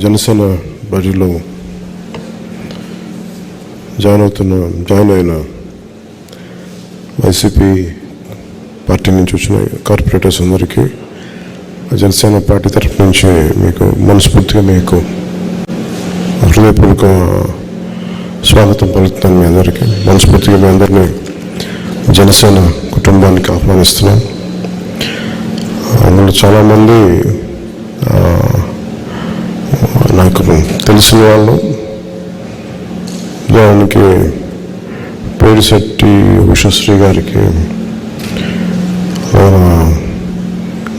జనసేన బరిలో జాయిన్ అయిన YCP party నుంచి వచ్చిన కార్పొరేటర్స్ అందరికీ జనసేన పార్టీ తరఫు నుంచి మీకు మనస్ఫూర్తిగా మీకు హృదయపూర్వక స్వాగతం పలుకుతాను. మీ అందరికీ మనస్ఫూర్తిగా మీ అందరినీ జనసేన కుటుంబానికి ఆహ్వానిస్తున్నాను. అందులో చాలామంది నాకు తెలిసిన వాళ్ళు, దానికి పేడిశెట్టి ఉషశ్రీ గారికి,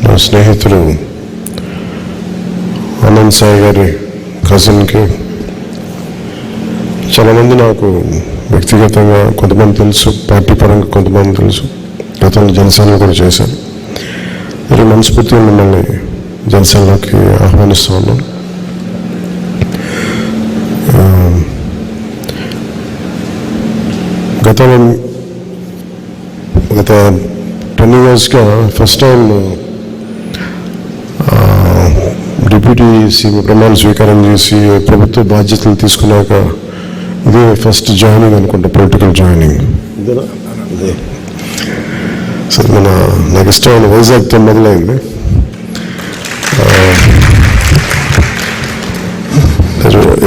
నా స్నేహితుడు ఆనంద్ సాయి గారి కజిన్కి, చాలామంది నాకు వ్యక్తిగతంగా కొంతమంది తెలుసు, పార్టీ పరంగా కొంతమంది తెలుసు, గతంలో జనసేనలో కూడా చేశాను. మరి మనస్ఫూర్తిగా మిమ్మల్ని జనసేనలోకి ఆహ్వానిస్తూ ఉన్నాను. గత 10 yearsగా ఫస్ట్ టైం డిప్యూటీ సీఎం ప్రమాణ స్వీకారం చేసి ప్రభుత్వ బాధ్యతలు తీసుకున్నాక ఇదే ఫస్ట్ జాయినింగ్ అనుకుంటా, పొలిటికల్ జాయినింగ్. ఇదే సరే, నాకు ఇష్టమైన వైజాగ్తో మొదలైంది.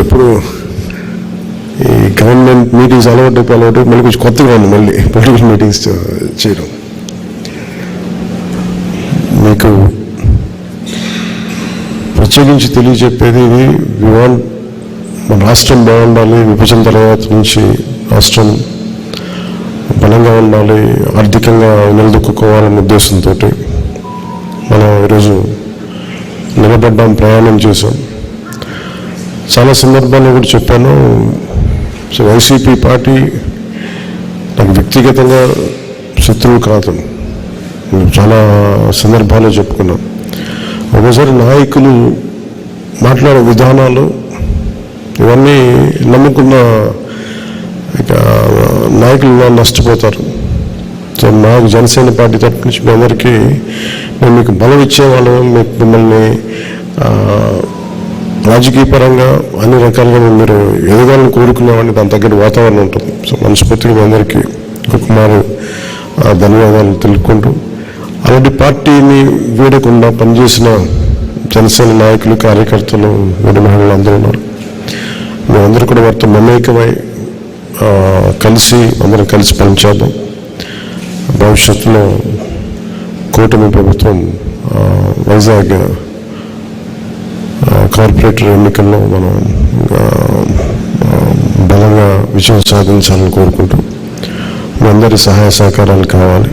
ఎప్పుడు ఈ గవర్నమెంట్ మీటింగ్స్ అలవాటు మళ్ళీ కొంచెం కొత్తగా ఉంది, మళ్ళీ పొలిటికల్ మీటింగ్స్ చేయడం. మీకు ప్రత్యేకించి తెలియజెప్పేది, మన రాష్ట్రం బాగుండాలి, విభజన తర్వాత నుంచి రాష్ట్రం బలంగా ఉండాలి, ఆర్థికంగా నిలదొక్కుకోవాలనే ఉద్దేశంతో మనం ఈరోజు నిలబడ్డాం, ప్రయాణం చేశాం. చాలా సందర్భాల్లో కూడా చెప్పాను, సో వైసీపీ పార్టీ నాకు వ్యక్తిగతంగా శత్రువు కాదు, చాలా సందర్భాల్లో చెప్పుకున్నాం. ఒకసారి నాయకులు మాట్లాడే విధానాలు ఇవన్నీ నమ్ముకున్న నాయకులు నష్టపోతారు. సో నాకు జనసేన పార్టీ తరపు నుంచి మీ అందరికీ మేము మీకు బలం ఇచ్చేవాళ్ళం, మిమ్మల్ని రాజకీయ పరంగా అన్ని రకాలుగా మీరు ఎదగాలని కోరుకునేవాడిని, దాని తగ్గట్టు వాతావరణం ఉంటుంది. సో మనస్ఫూర్తిగా మీ అందరికీ ఇంకొకమారు ధన్యవాదాలు తెలుపుకుంటూ, అలాంటి పార్టీని వీడకుండా పనిచేసిన జనసేన నాయకులు, కార్యకర్తలు, వీడి మహిళలు అందరూ ఉన్నారు. మేమందరూ కూడా వారితో మమేకమై అందరం కలిసి పనిచేద్దాం. భవిష్యత్తులో కూటమి ప్రభుత్వం వైజాగ్ కార్పొరేటర్ ఎన్నికల్లో మనం బలంగా విజయం సాధించాలని కోరుకుంటూ, మీ అందరి సహాయ సహకారాలు కావాలి.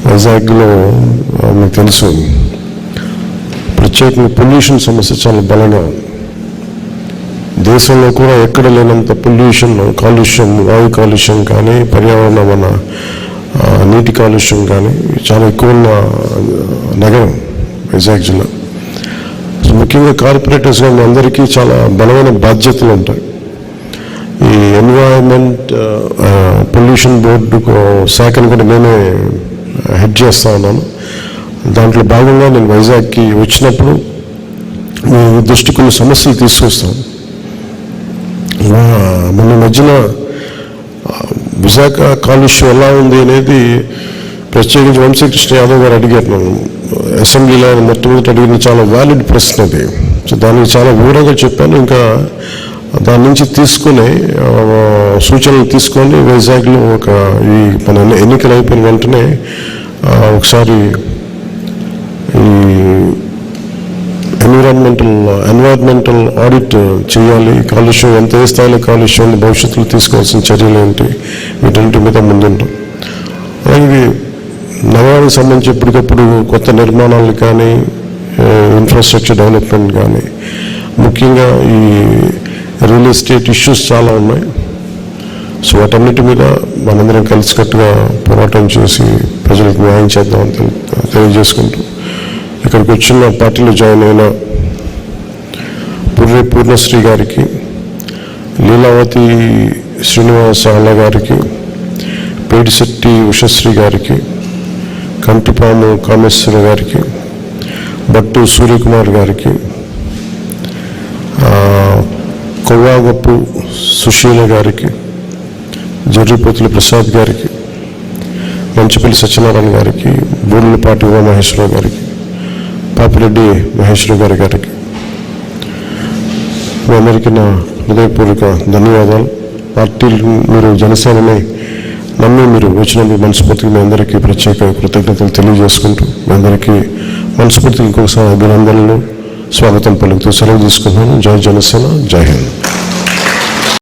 వైజాగ్లో మీకు తెలుసు, ప్రత్యేకంగా పొల్యూషన్ సమస్య చాలా బలంగా ఉంది. దేశంలో కూడా ఎక్కడ లేనంత పొల్యూషన్, కాలుష్యం, వాయు కాలుష్యం కానీ, పర్యావరణ మన నీటి కాలుష్యం కానీ చాలా ఎక్కువ ఉన్న నగరం వైజాగ్ జిల్లా. ముఖ్యంగా కార్పొరేటర్స్గా మీ అందరికీ చాలా బలమైన బాధ్యతలు ఉంటాయి. ఈ ఎన్విరాన్మెంట్ పొల్యూషన్ బోర్డు శాఖను కూడా నేనే హెడ్ చేస్తూ ఉన్నాను. దాంట్లో భాగంగా నేను వైజాగ్కి వచ్చినప్పుడు మీ దృష్టి కొన్ని సమస్యలు తీసుకొస్తాను. మొన్న మధ్యన విశాఖ కాలుష్యం ఎలా ఉంది అనేది ప్రత్యేకించి వంశీకృష్ణ యాదవ్ గారు అడిగారు నన్ను అసెంబ్లీలో. మొట్టమొదటి అడిగిన చాలా వ్యాలిడ్ ప్రశ్న అది. సో దానికి చాలా వివరంగా చెప్పాను. ఇంకా దాని నుంచి తీసుకుని సూచనలు తీసుకొని వైజాగ్లో ఈ మన ఎన్నికలు అయిపోయిన వెంటనే ఒకసారి ఈ ఎన్విరాన్మెంటల్ ఆడిట్ చేయాలి. కాలుష్యం ఎంత స్థాయిలో కాలుష్యం, భవిష్యత్తులో తీసుకోవాల్సిన చర్యలు ఏంటి, వీటన్నిటి మీద ముందుంటాం. అలాగే నగరానికి సంబంధించి ఎప్పటికప్పుడు కొత్త నిర్మాణాలు కానీ, ఇన్ఫ్రాస్ట్రక్చర్ డెవలప్మెంట్ కానీ, ముఖ్యంగా ఈ రియల్ ఎస్టేట్ ఇష్యూస్ చాలా ఉన్నాయి. సో వాటన్నిటి మీద మనందరం కలిసికట్టుగా పోరాటం చేసి ప్రజలకు న్యాయం చేద్దామని తెలియజేసుకుంటూ, ఇక్కడికి వచ్చిన పార్టీలో జాయిన్ అయిన పుర్రె పూర్ణశ్రీ గారికి, లీలావతి శ్రీనివాస అల్ల గారికి, పేడిశెట్టి ఉషశ్రీ గారికి, కంటిపాము కామేశ్వర గారికి, భట్టు సూర్యకుమార్ గారికి, కొవ్వాగప్పు సుశీల గారికి, జర్రిపోతుల ప్రసాద్ గారికి, మంచిపల్లి సత్యనారాయణ గారికి, బూళ్ళపాటి ఉమామహేశ్వరరావు గారికి, పాపిరెడ్డి మహేశ్వరరావు గారికి మీ అందరికీ నా హృదయపూర్వక ధన్యవాదాలు. పార్టీ మీరు జనసేనని నమ్మి మీరు వచ్చినందుకు మనస్ఫూర్తిగా మీ అందరికీ ప్రత్యేక కృతజ్ఞతలు తెలియజేసుకుంటూ మీ అందరికీ మనస్ఫూర్తిగా ఇంకొకసారి అభినందనలు, స్వాగతం పలుకుతూ సెలవు తీసుకుంటున్నాను. జై జనసేన, జై హింద్.